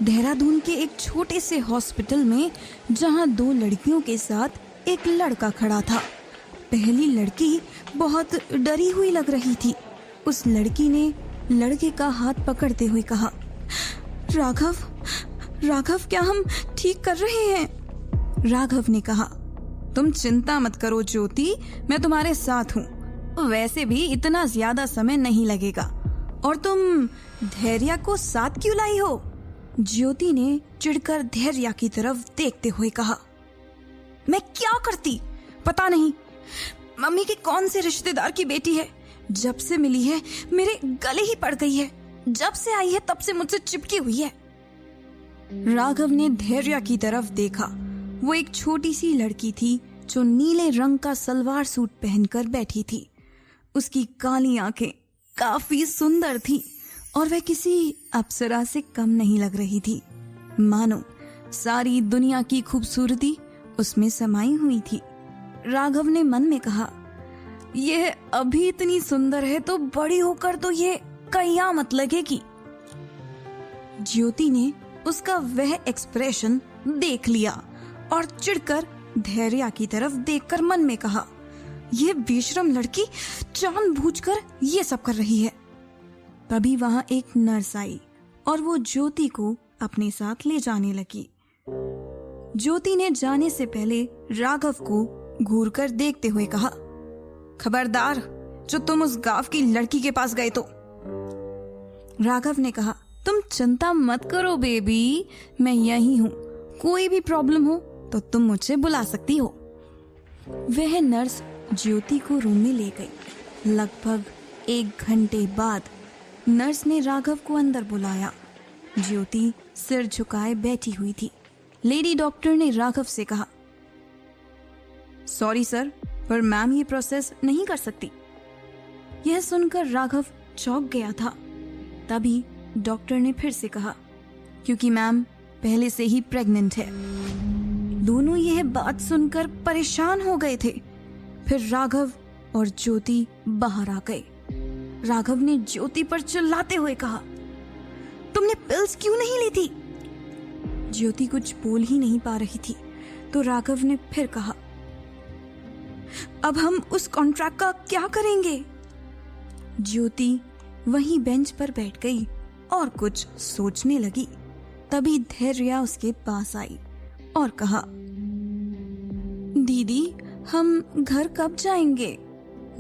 देहरादून के एक छोटे से हॉस्पिटल में जहां 2 लड़कियों के साथ एक लड़का खड़ा था। पहली लड़की बहुत डरी हुई लग रही थी। उस लड़की ने लड़के का हाथ पकड़ते हुए कहा, राघव, राघव क्या हम ठीक कर रहे हैं? राघव ने कहा, तुम चिंता मत करो ज्योति, मैं तुम्हारे साथ हूँ। वैसे भी इतना ज्यादा समय नहीं लगेगा। और तुम धैर्य को साथ क्यों लाई हो? ज्योति ने चिढ़कर धैर्य की तरफ देखते हुए कहा, मैं क्या करती पता नहीं। मम्मी के कौन से रिश्तेदार की बेटी है, जब से मिली है मेरे गले ही पड़ गई है। जब से आई है तब से मुझसे चिपकी हुई है। राघव ने धैर्य की तरफ देखा। वो एक छोटी सी लड़की थी जो नीले रंग का सलवार सूट पहनकर बैठी थी। उसकी काली आंखें काफी सुंदर थी और वह किसी अप्सरा से कम नहीं लग रही थी। मानो सारी दुनिया की खूबसूरती उसमें समाई हुई थी। राघव ने मन में कहा, यह अभी इतनी सुंदर है तो बड़ी होकर तो ये कयामत लगेगी। ज्योति ने उसका वह एक्सप्रेशन देख लिया और चिढ़कर धैर्य की तरफ देखकर मन में कहा, यह बेशरम लड़की जानबूझकर ये सब कर रही है। तभी वहां एक नर्स आई और वो ज्योति को अपने साथ ले जाने लगी। ज्योति ने जाने से पहले राघव को घूरकर देखते हुए कहा, खबरदार जो तुम उस गांव की लड़की के पास गए तो। राघव ने कहा, तुम चिंता मत करो बेबी, मैं यही हूँ। कोई भी प्रॉब्लम हो तो तुम मुझे बुला सकती हो। वह नर्स ज्योति को रूम में ले गई। लगभग 1 घंटे बाद नर्स ने राघव को अंदर बुलाया। ज्योति सिर झुकाए बैठी हुई थी। लेडी डॉक्टर ने राघव से कहा, सॉरी सर, पर मैम ये प्रोसेस नहीं कर सकती। यह सुनकर राघव चौंक गया था। तभी डॉक्टर ने फिर से कहा, क्योंकि मैम पहले से ही प्रेग्नेंट है। दोनों यह बात सुनकर परेशान हो गए थे। फिर राघव और ज्योति बाहर आ गए। राघव ने ज्योति पर चिल्लाते हुए कहा, तुमने पिल्स क्यों नहीं ली थी? ज्योति कुछ बोल ही नहीं पा रही थी। तो राघव ने फिर कहा, अब हम उस कॉन्ट्रैक्ट का क्या करेंगे? ज्योति वहीं बेंच पर बैठ गई और कुछ सोचने लगी। तभी धैर्य उसके पास आई और कहा, दीदी हम घर कब जाएंगे?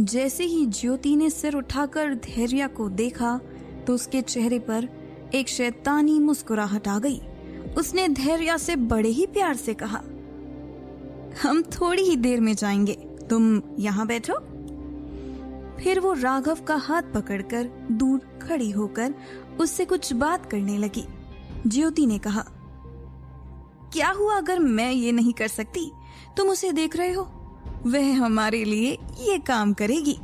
जैसे ही ज्योति ने सिर उठाकर धैर्य को देखा तो उसके चेहरे पर एक शैतानी मुस्कुराहट आ गई। उसने धैर्य से बड़े ही प्यार से कहा, हम थोड़ी ही देर में जाएंगे, तुम यहाँ बैठो। फिर वो राघव का हाथ पकड़कर दूर खड़ी होकर उससे कुछ बात करने लगी। ज्योति ने कहा, क्या हुआ अगर मैं ये नहीं कर सकती? तुम उसे देख रहे हो, वह हमारे लिए ये काम करेगी।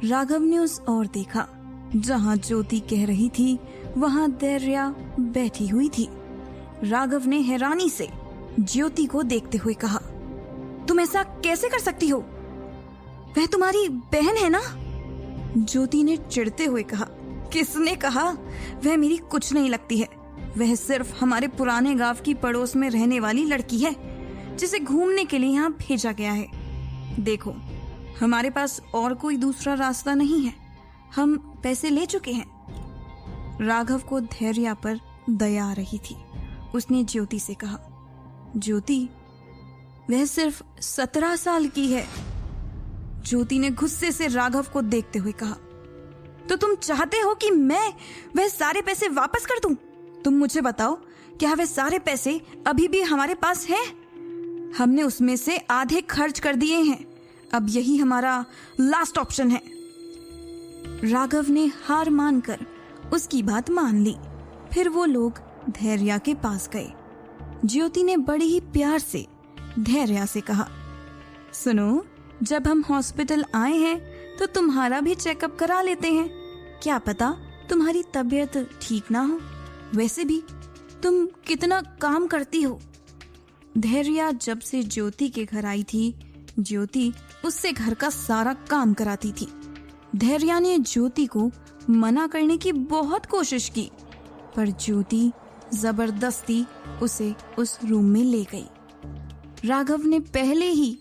राघव ने उस ओर देखा। जहां ज्योति कह रही थी वहां धैर्य बैठी हुई थी। राघव ने हैरानी से ज्योति को देखते हुए कहा, तुम ऐसा कैसे कर सकती हो? वह तुम्हारी बहन है ना? ज्योति ने चिढ़ते हुए कहा, किसने कहा? वह मेरी कुछ नहीं लगती है। वह सिर्फ हमारे पुराने गांव की पड़ोस में रहने वाली लड़की है जिसे घूमने के लिए यहाँ भेजा गया है। देखो, हमारे पास और कोई दूसरा रास्ता नहीं है। हम पैसे ले चुके हैं। राघव को धैर्य पर दया आ रही थी। उसने ज्योति से कहा, ज्योति वह सिर्फ 17 साल की है। ज्योति ने गुस्से से राघव को देखते हुए कहा, तो तुम चाहते हो कि मैं वह सारे पैसे वापस कर दूं? तुम मुझे बताओ, क्या वह सारे पैसे अभी भी हमारे पास हैं? हमने उसमें से आधे खर्च कर दिए हैं। अब यही हमारा लास्ट ऑप्शन है। राघव ने हार मानकर उसकी बात मान ली। फिर वो लोग धैर्य के पास गए। ज्योति ने बड़े ही प्यार से धैर्य से कहा, सुनो, जब हम हॉस्पिटल आए हैं तो तुम्हारा भी चेकअप करा लेते हैं। क्या पता तुम्हारी तबीयत ठीक ना हो। वैसे भी तुम कितना काम करती हो। धैर्य जब से ज्योति के घर आई थी, ज्योति उससे घर का सारा काम कराती थी। धैर्य ने ज्योति को मना करने की बहुत कोशिश की, पर ज्योति जबरदस्ती उसे उस रूम में ले गई। राघव ने पहले ही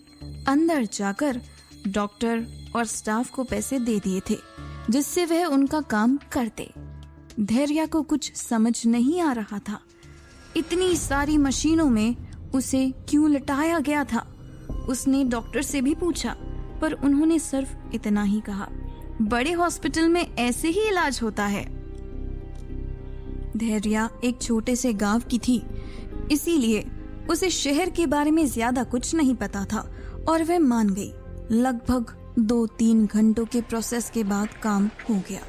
अंदर जाकर डॉक्टर और स्टाफ को पैसे दे दिए थे जिससे वह उनका काम करते। धैर्या को कुछ समझ नहीं आ रहा था, इतनी सारी मशीनों में उसे क्यों लटाया गया था। उसने डॉक्टर से भी पूछा पर उन्होंने सिर्फ इतना ही कहा, बड़े हॉस्पिटल में ऐसे ही इलाज होता है। धैर्या एक छोटे से गांव की थी, इसीलिए उसे शहर के बारे में ज्यादा कुछ नहीं पता था और वह मान गई। लगभग 2-3 घंटों के प्रोसेस के बाद काम हो गया।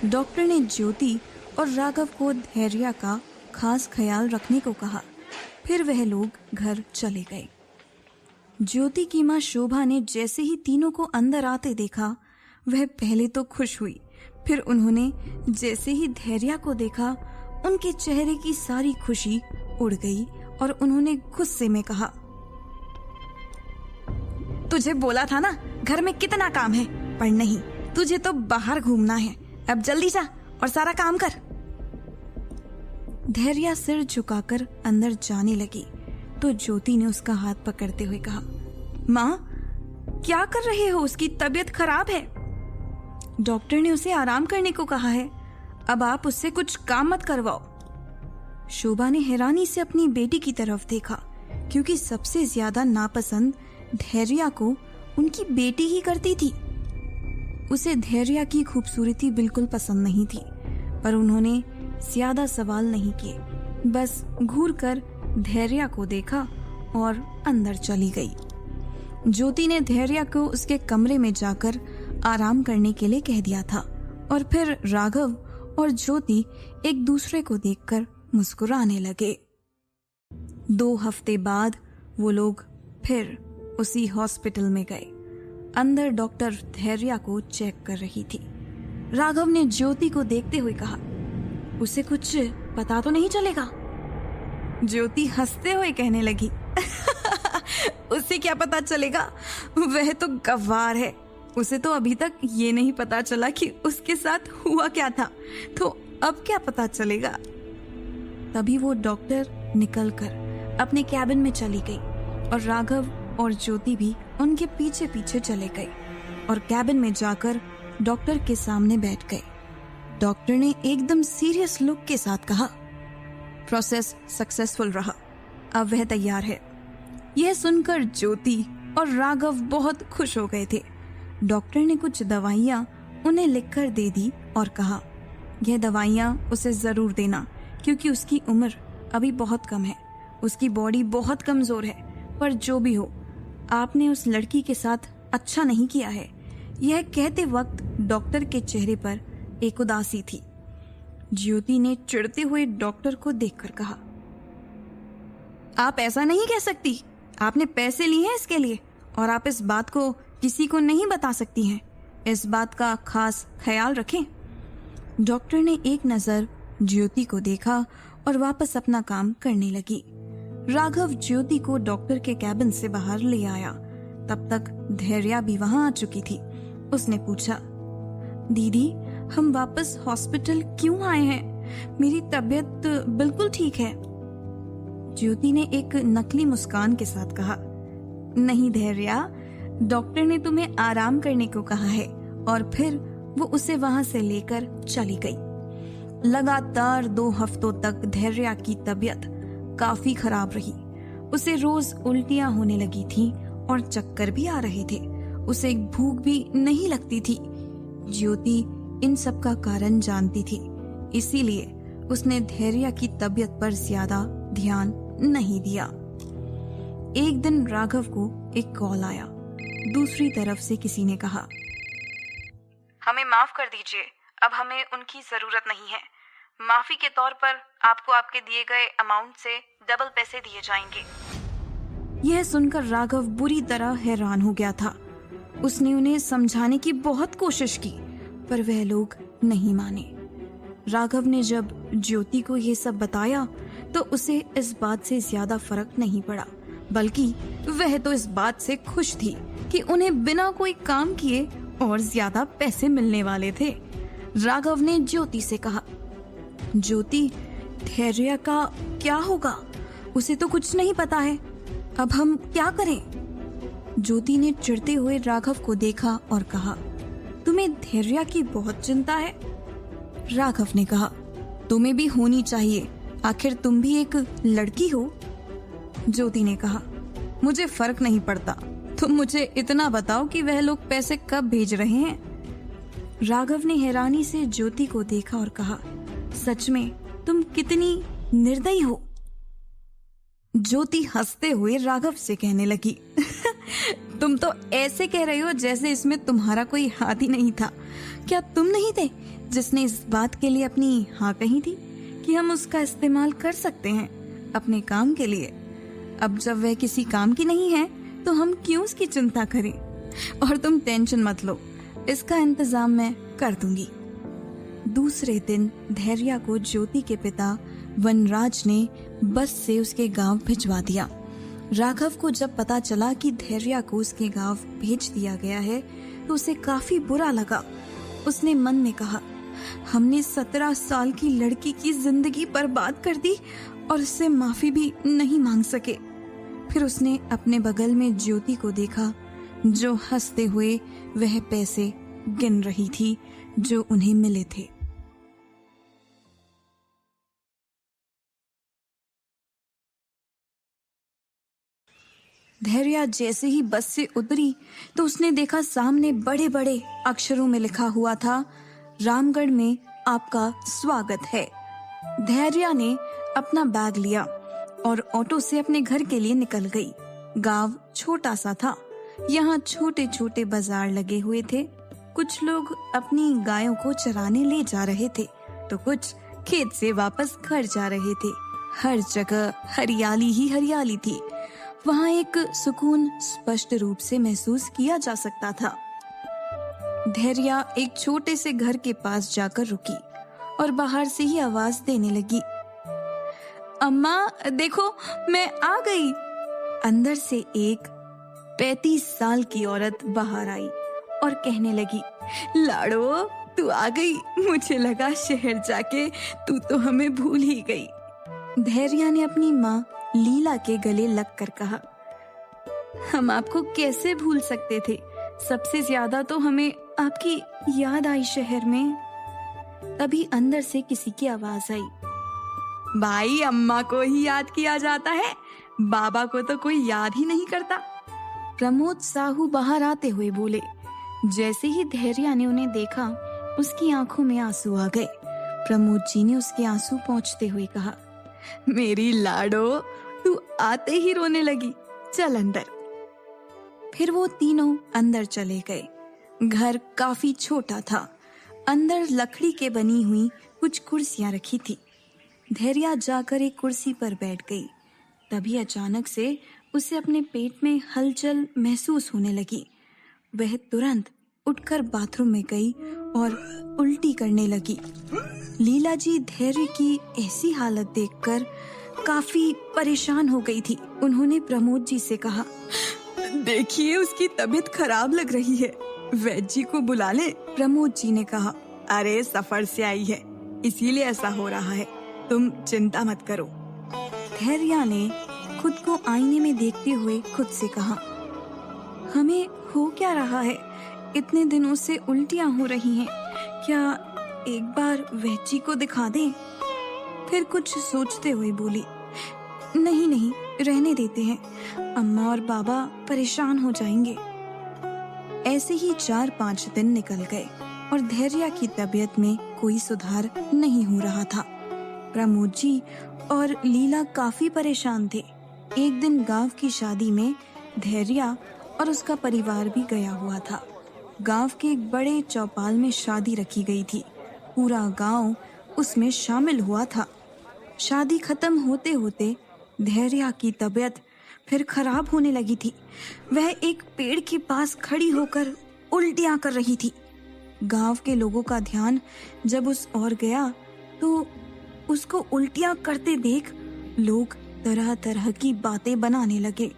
डॉक्टर ने ज्योति और राघव को धैर्या का खास ख्याल रखने को कहा। फिर वह लोग घर चले गए। ज्योति की माँ शोभा ने जैसे ही तीनों को अंदर आते देखा, वह पहले तो खुश हुई, फिर उन्होंने जैसे ही धैर्या को देखा, उनके चेहरे की सारी खुशी उड़ गई और उन्होंने गुस्से में कहा, तुझे बोला था ना घर में कितना काम है, पर नहीं, तुझे तो बाहर घूमना है। अब जल्दी जा और सारा काम कर। धैर्या सिर झुकाकर अंदर जाने लगी तो ज्योति ने उसका हाथ पकड़ते हुए कहा, माँ क्या कर रहे हो, उसकी तबीयत खराब है। डॉक्टर ने उसे आराम करने को कहा है, अब आप उससे कुछ काम मत करवाओ। शोभा ने हैरानी से अपनी बेटी की तरफ देखा क्योंकि सबसे ज्यादा नापसंद धैर्या को उनकी बेटी ही करती थी। उसे धैर्या की खूबसूरती बिल्कुल पसंद नहीं थी, पर उन्होंने ज्यादा सवाल नहीं किए, बस घूरकर धैर्या को देखा और अंदर चली गई। ज्योति ने धैर्या को उसके कमरे में जाकर आराम करने के लिए कह दिया था और फिर राघव और ज्योति एक दूसरे को देखकर मुस्कुराने लगे। 2 हफ्ते बाद वो लोग फिर उसी हॉस्पिटल में गए। अंदर डॉक्टर धैर्या को चेक कर रही थी। राघव ने ज्योति को देखते हुए कहा, उसे कुछ पता तो नहीं चलेगा। ज्योति हंसते हुए कहने लगी, उसे क्या पता चलेगा, वह तो गंवार है, उसे तो अभी तक ये नहीं पता चला कि उसके साथ हुआ क्या था, तो अब क्या पता चलेगा। तभी वो डॉक्टर निकलकर अपने कैबिन में चली गई और राघव और ज्योति भी उनके पीछे पीछे चले गए और कैबिन में जाकर डॉक्टर के सामने बैठ गए। डॉक्टर ने एकदम सीरियस लुक के साथ कहा, प्रोसेस सक्सेसफुल रहा, अब वह तैयार है। यह सुनकर ज्योति और राघव बहुत खुश हो गए थे। डॉक्टर ने कुछ दवाइयाँ उन्हें लिखकर दे दी और कहा, यह दवाइयाँ उसे जरूर देना क्योंकि उसकी उम्र अभी बहुत कम है, उसकी बॉडी बहुत कमजोर है, पर जो भी हो आपने उस लड़की के साथ अच्छा नहीं किया है। यह कहते वक्त डॉक्टर के चेहरे पर एक उदासी थी। ज्योति ने चिढ़ते हुए डॉक्टर को देखकर कहा, आप ऐसा नहीं कह सकती, आपने पैसे लिए हैं इसके लिए और आप इस बात को किसी को नहीं बता सकती हैं। इस बात का खास ख्याल रखें। डॉक्टर ने एक नजर ज्योति को देखा और वापस अपना काम करने लगी। राघव ज्योति को डॉक्टर के कैबिन से बाहर ले आया। तब तक धैर्या भी वहां आ चुकी थी। उसने पूछा, दीदी हम वापस हॉस्पिटल क्यों आए हैं? मेरी तबीयत बिल्कुल ठीक है। ज्योति ने एक नकली मुस्कान के साथ कहा, नहीं धैर्या, डॉक्टर ने तुम्हें आराम करने को कहा है। और फिर वो उसे वहां से लेकर चली गई। लगातार 2 हफ्तों तक धैर्या की तबीयत काफी खराब रही। उसे रोज उल्टियां होने लगी थी और चक्कर भी आ रहे थे। उसे भूख भी नहीं लगती थी। ज्योति इन सब का कारण जानती थी, इसीलिए उसने धैर्या की तबीयत पर ज्यादा ध्यान नहीं दिया। एक दिन राघव को एक कॉल आया। दूसरी तरफ से किसी ने कहा, हमें माफ कर दीजिए, अब हमें उनकी जरूरत नहीं है। माफी के तौर पर आपको आपके दिए गए अमाउंट से डबल पैसे दिए जाएंगे। यह सुनकर राघव बुरी तरह हैरान हो गया था। उसने उन्हें समझाने की बहुत कोशिश की, पर वह लोग नहीं माने। राघव ने जब ज्योति को यह सब बताया तो उसे इस बात से ज्यादा फर्क नहीं पड़ा, बल्कि वह तो इस बात से खुश थी कि उन्हें बिना कोई काम किए और ज्यादा पैसे मिलने वाले थे। राघव ने ज्योति से कहा, ज्योति धैर्य का क्या होगा? उसे तो कुछ नहीं पता है। अब हम क्या करें? ज्योति ने चिढ़ते हुए राघव को देखा और कहा, तुम्हें धैर्य की बहुत चिंता है। राघव ने कहा, तुम्हें भी होनी चाहिए, आखिर तुम भी एक लड़की हो। ज्योति ने कहा, मुझे फर्क नहीं पड़ता, तुम मुझे इतना बताओ कि वह लोग पैसे कब भेज रहे हैं। राघव ने हैरानी से ज्योति को देखा और कहा, सच में तुम कितनी निर्दयी हो। ज्योति हंसते हुए राघव से कहने लगी, तुम तो ऐसे कह रही हो जैसे इसमें तुम्हारा कोई हाथ ही नहीं था। क्या तुम नहीं थे जिसने इस बात के लिए अपनी हाँ कही थी कि हम उसका इस्तेमाल कर सकते हैं अपने काम के लिए? अब जब वह किसी काम की नहीं है तो हम क्यों उसकी चिंता करें? और तुम टेंशन मत लो, इसका इंतजाम मैं कर दूंगी। दूसरे दिन धैर्य को ज्योति के पिता वनराज ने बस से उसके गांव भिजवा दिया। राघव को जब पता चला कि धैर्य को उसके गांव भेज दिया गया है तो उसे काफी बुरा लगा। उसने मन में कहा, हमने 17 साल की लड़की की जिंदगी बर्बाद कर दी और उससे माफी भी नहीं मांग सके। फिर उसने अपने बगल में ज्योति को देखा जो हंसते हुए वह पैसे गिन रही थी जो उन्हें मिले थे। धैर्य जैसे ही बस से उतरी तो उसने देखा सामने बड़े बड़े अक्षरों में लिखा हुआ था, रामगढ़ में आपका स्वागत है। धैर्य ने अपना बैग लिया और ऑटो से अपने घर के लिए निकल गई। गांव छोटा सा था, यहाँ छोटे छोटे बाजार लगे हुए थे। कुछ लोग अपनी गायों को चराने ले जा रहे थे तो कुछ खेत से वापस घर जा रहे थे। हर जगह हरियाली ही हरियाली थी। वहाँ एक सुकून स्पष्ट रूप से महसूस किया जा सकता था। धैर्य एक छोटे से घर के पास जाकर रुकी और बाहर से ही आवाज देने लगी, अम्मा देखो मैं आ गई। अंदर से एक 35 साल की औरत बाहर आई और कहने लगी, लाड़ो तू आ गई, मुझे लगा शहर जाके तू तो हमें भूल ही गई। धैर्य ने अपनी माँ लीला के गले लगकर कहा, हम आपको कैसे भूल सकते थे, सबसे ज्यादा तो हमें आपकी याद आई शहर में। तभी अंदर से किसी की आवाज आई, भाई अम्मा को ही याद किया जाता है, बाबा को तो कोई याद ही नहीं करता। प्रमोद साहू बाहर आते हुए बोले। जैसे ही धैर्य ने उन्हें देखा उसकी आंखों में आंसू आ गए। प्रमोद जी ने उसके आंसू पोंछते हुए कहा, मेरी लाडो तू आते ही रोने लगी, चल अंदर। फिर वो तीनों अंदर चले गए। घर काफी छोटा था। अंदर लकड़ी के बनी हुई कुछ कुर्सियां रखी थी। धैर्य जाकर एक कुर्सी पर बैठ गई। तभी अचानक से उसे अपने पेट में हलचल महसूस होने लगी। वह तुरंत उठकर बाथरूम में गई और उल्टी करने लगी। लीला जी धैर्य की ऐसी हालत देखकर काफी परेशान हो गई थी। उन्होंने प्रमोद जी से कहा, देखिए उसकी तबीयत खराब लग रही है, वैद्य जी को बुला ले। प्रमोद जी ने कहा, अरे सफर से आई है इसीलिए ऐसा हो रहा है, तुम चिंता मत करो। धैर्य ने खुद को आईने में देखते हुए खुद से कहा, हमें हो क्या रहा है, इतने दिनों से उल्टियां हो रही हैं, क्या एक बार वैद्य जी को दिखा दें? फिर कुछ सोचते हुए बोली, नहीं नहीं रहने देते हैं, अम्मा और बाबा परेशान हो जाएंगे। ऐसे ही 4-5 दिन निकल गए और धैर्य की तबीयत में कोई सुधार नहीं हो रहा था। प्रमोद जी और लीला काफी परेशान थे। एक दिन गांव की शादी में धैर्य और उसका परिवार भी गया हुआ था। गांव के एक बड़े चौपाल में शादी रखी गई थी। पूरा गांव उसमें शामिल हुआ था। शादी खत्म होते होते धैर्य की तबीयत फिर खराब होने लगी थी। वह एक पेड़ के पास खड़ी होकर उल्टियां कर रही थी। गांव के लोगों का ध्यान जब उस ओर गया तो उसको उल्टियां करते देख लोग तरह तरह की बातें बनाने लगे।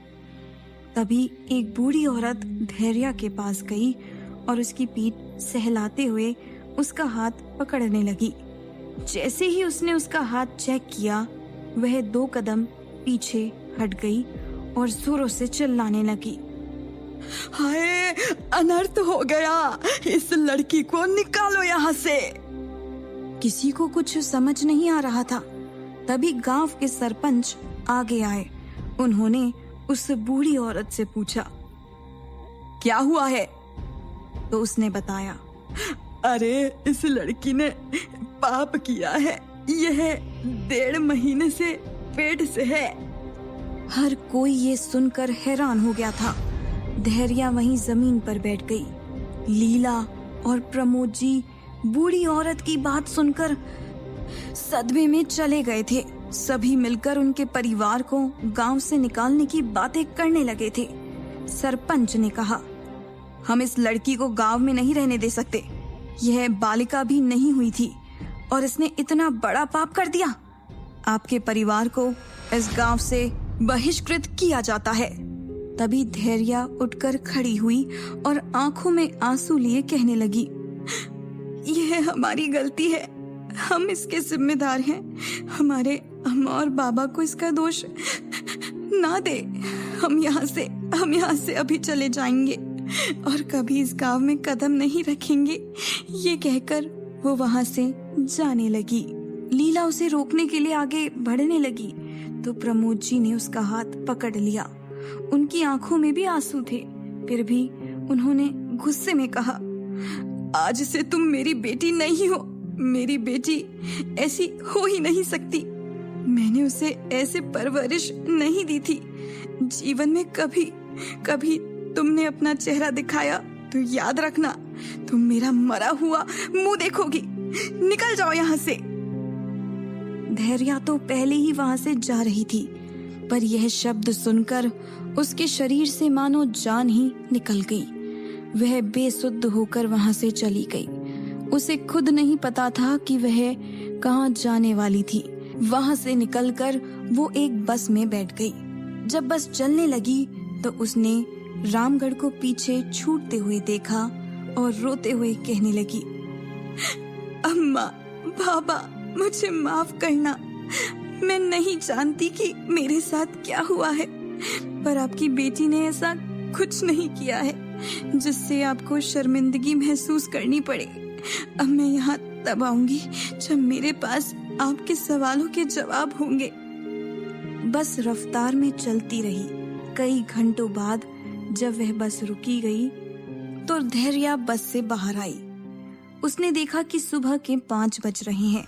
तभी एक बूढ़ी औरत धैर्य के पास गई और उसकी पीठ सहलाते हुए उसका हाथ पकड़ने लगी। जैसे ही उसने उसका हाथ चेक किया, वह 2 कदम पीछे हट गई और जोरों से चिल्लाने लगी। हाय, अनर्थ हो गया, इस लड़की को निकालो यहाँ से। किसी को कुछ समझ नहीं आ रहा था। तभी गांव के सरपंच आगे आए। उन्होंने उस बूढ़ी औरत से पूछा, क्या हुआ है? तो उसने बताया, अरे, इस लड़की ने पाप किया है, यह 1.5 महीने से पेट से है। हर कोई ये सुनकर हैरान हो गया था। धैर्या वहीं जमीन पर बैठ गई। लीला और प्रमोद जी बूढ़ी औरत की बात सुनकर सदमे में चले गए थे। सभी मिलकर उनके परिवार को गांव से निकालने की बातें करने लगे थे। सरपंच ने कहा, हम इस लड़की को गांव में नहीं रहने दे सकते। यह बालिका भी नहीं हुई थी और इसने इतना बड़ा पाप कर दिया। आपके परिवार को इस गांव से बहिष्कृत किया जाता है। तभी धैर्या उठकर खड़ी हुई और आंखों में आंसू लिए कहने लगी, यह हमारी गलती है, हम इसके जिम्मेदार हैं। हमारे अम्मा और बाबा को इसका दोष ना दे। हम यहाँ से अभी चले जाएंगे और कभी इस गांव में कदम नहीं रखेंगे। ये कहकर वो वहां से जाने लगी। लीला उसे रोकने के लिए आगे बढ़ने लगी तो प्रमोद जी ने उसका हाथ पकड़ लिया। उनकी आंखों में भी आंसू थे, फिर भी उन्होंने गुस्से में कहा, आज से तुम मेरी बेटी नहीं हो। मेरी बेटी ऐसी हो ही नहीं सकती। मैंने उसे ऐसे परवरिश नहीं दी थी। जीवन में कभी तुमने अपना चेहरा दिखाया तो याद रखना, तुम मेरा मरा हुआ मुंह देखोगी। निकल जाओ यहाँ से। धैर्या तो पहले ही वहां से जा रही थी, पर यह शब्द सुनकर उसके शरीर से मानो जान ही निकल गई। वह बेसुध होकर वहां से चली गई। उसे खुद नहीं पता था कि वह कहां जाने वाली थी। वहां से निकलकर वो एक बस में बैठ गई। जब बस चलने लगी तो उसने रामगढ़ को पीछे छूटते हुए देखा और रोते हुए कहने लगी, अम्मा, बाबा, मुझे माफ करना। मैं नहीं जानती कि मेरे साथ क्या हुआ है, पर आपकी बेटी ने ऐसा कुछ नहीं किया है जिससे आपको शर्मिंदगी महसूस करनी पड़े। अब मैं यहाँ तब आऊंगी जब मेरे पास आपके सवालों के जवाब होंगे। बस रफ्तार में चलती रही। कई घंटों बाद जब वह बस रुकी गई तो धैर्या बस से बाहर आई। उसने देखा कि सुबह के 5 बज रहे हैं।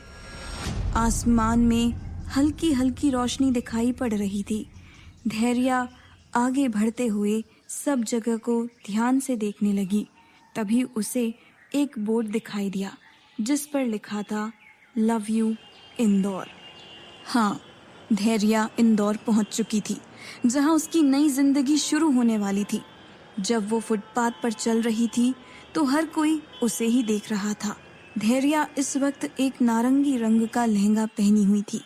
आसमान में हल्की हल्की रोशनी दिखाई पड़ रही थी। धैर्या आगे बढ़ते हुए सब जगह को ध्यान से देखने लगी। तभी उसे एक बोर्ड दिखाई दिया जिस पर लिखा था, लव यू इंदौर। हाँ, धैर्या इंदौर पहुंच चुकी थी, जहां उसकी नई जिंदगी शुरू होने वाली थी। जब वो फुटपाथ पर चल रही थी तो हर कोई उसे ही देख रहा था। धैर्या इस वक्त एक नारंगी रंग का लहंगा पहनी हुई थी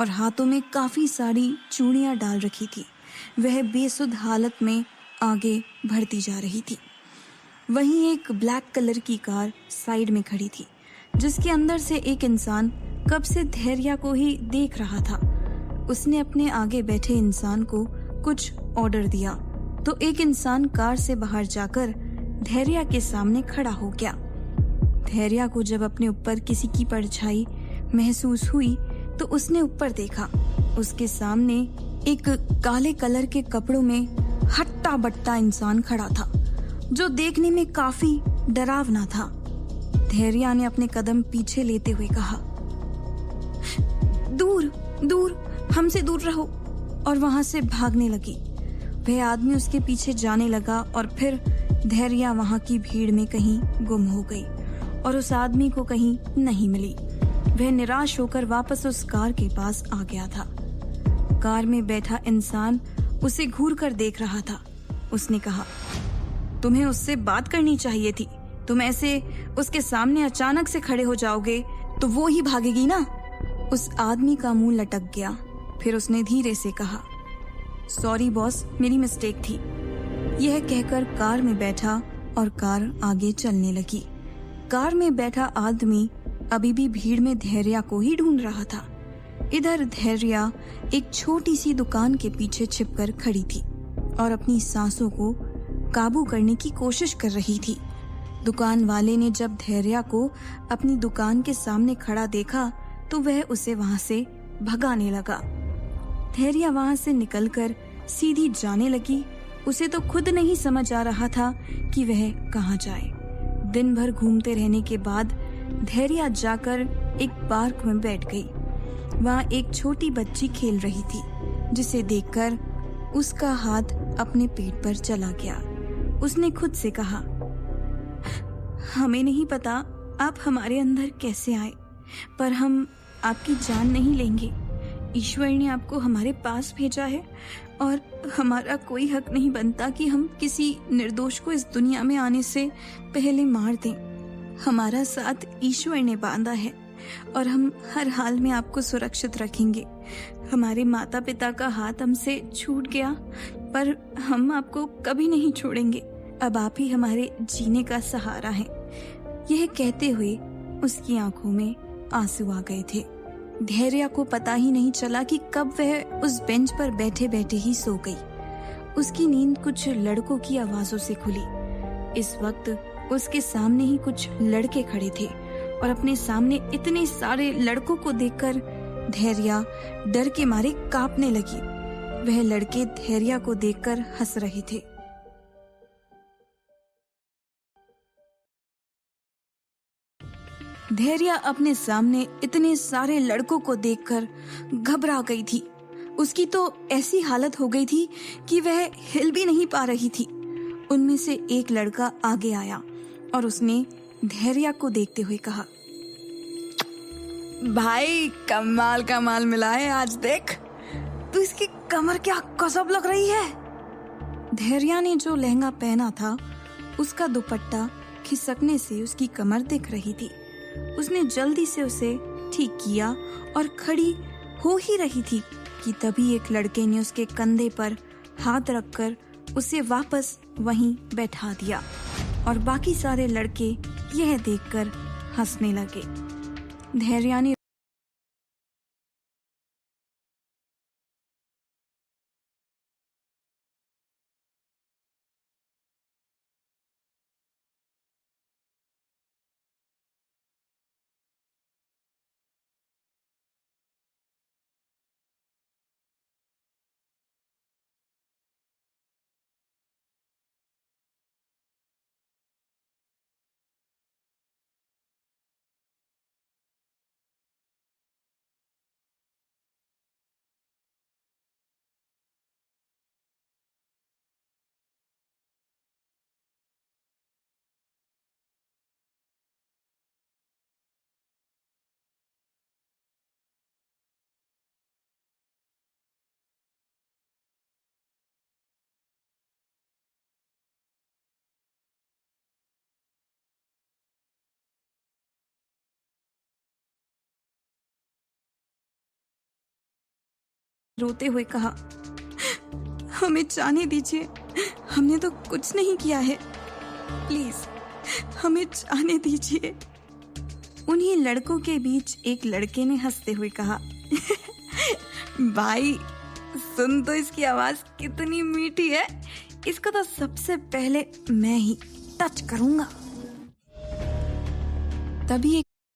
और हाथों में काफी सारी चूड़ियां डाल रखी थी। वह बेसुध हालत में आगे बढ़ती जा रही थी। वहीं एक ब्लैक कलर की कार साइड में खड़ी थी, जिसके अंदर से एक इंसान कब से धैर्या को ही देख रहा था। उसने अपने आगे बैठे इंसान को कुछ ऑर्डर दिया तो एक इंसान कार से बाहर जाकर धैर्या के सामने खड़ा हो गया। धैर्या को जब अपने ऊपर किसी की परछाई महसूस हुई तो उसने ऊपर देखा। उसके सामने एक काले कलर के कपड़ों में हट्टा बट्टा इंसान खड़ा था, जो देखने में काफी डरावना था। धैर्या ने अपने कदम पीछे लेते हुए कहा, दूर दूर, हमसे दूर रहो, और वहां से भागने लगी। वह आदमी उसके पीछे जाने लगा और फिर धैर्या वहां की भीड़ में कहीं गुम हो गई और उस आदमी को कहीं नहीं मिली। वह निराश होकर वापस उस कार के पास आ गया था। कार में बैठा इंसान उसे घूर कर देख रहा था। उसने कहा, तुम्हें उससे बात करनी चाहिए थी। तुम ऐसे उसके सामने अचानक से खड़े हो जाओगे तो वो ही भागेगी ना। उस आदमी का मुंह लटक गया। फिर उसने धीरे से कहा, सॉरी बॉस, मेरी मिस्टेक थी। यह कहकर कार में बैठा और कार आगे चलने लगी। कार में बैठा आदमी अभी भी भीड़ में धैर्या को ही ढूंढ रहा था। इधर धैर्या एक छोटी सी दुकान के पीछे छिपकर खड़ी थी और अपनी सांसों को काबू करने की कोशिश कर रही थी। दुकान वाले ने जब धैर्या को अपनी दुकान के सामने खड़ा देखा तो वह उसे वहां से भगाने लगा। धैर्या वहां से निकलकर सीधी जाने लगी। उसे तो खुद नहीं समझ आ रहा था कि वह कहाँ जाए। दिन भर घूमते रहने के बाद धैर्या जाकर एक पार्क में बैठ गई। वहां एक छोटी बच्ची खेल रही थी, जिसे देखकर उसका हाथ अपने पेट पर चला गया। उसने खुद से कहा, हमें नहीं पता आप हमारे अंदर कैसे आए, पर हम आपकी जान नहीं लेंगे। ईश्वर ने आपको हमारे पास भेजा है और हमारा कोई हक नहीं बनता कि हम किसी निर्दोष को इस दुनिया में आने से पहले मार दें। हमारा साथ ईश्वर ने बांधा है और हम हर हाल में आपको सुरक्षित रखेंगे। हमारे माता पिता का हाथ हमसे छूट गया, पर हम आपको कभी नहीं छोड़ेंगे। अब आप ही हमारे जीने का सहारा हैं। यह कहते हुए उसकी आंखों में आंसू आ गए थे। धैर्या को पता ही नहीं चला कि कब वह उस बेंच पर बैठे बैठे ही सो गई। उसकी नींद कुछ लड़कों की आवाजों से खुली। इस वक्त उसके सामने ही कुछ लड़के खड़े थे और अपने सामने इतने सारे लड़कों को देखकर धैर्या डर के मारे कांपने लगी। वह लड़के धैर्या को देखकर हंस रहे थे। धैर्या अपने सामने इतने सारे लड़कों को देखकर घबरा गई थी। उसकी तो ऐसी हालत हो गई थी कि वह हिल भी नहीं पा रही थी। उनमें से एक लड़का आगे आया और उसने धैर्या को देखते हुए कहा, भाई कमाल का माल मिला है आज, देख तो इसकी कमर क्या कसब लग रही है। धैर्या ने जो लहंगा पहना था उसका दुपट्टा खिसकने से उसकी कमर दिख रही थी। उसने जल्दी से उसे ठीक किया और खड़ी हो ही रही थी कि तभी एक लड़के ने उसके कंधे पर हाथ रखकर उसे वापस वहीं बैठा दिया और बाकी सारे लड़के यह देखकर हंसने लगे। धैर्या ने रोते हुए कहा, हमें जाने दीजिए, हमने तो कुछ नहीं किया है, प्लीज हमें जाने दीजिए। उन्हीं लड़कों के बीच एक लड़के ने हंसते हुए कहा, भाई सुन तो इसकी आवाज कितनी मीठी है, इसको तो सबसे पहले मैं ही टच करूंगा। तभी एक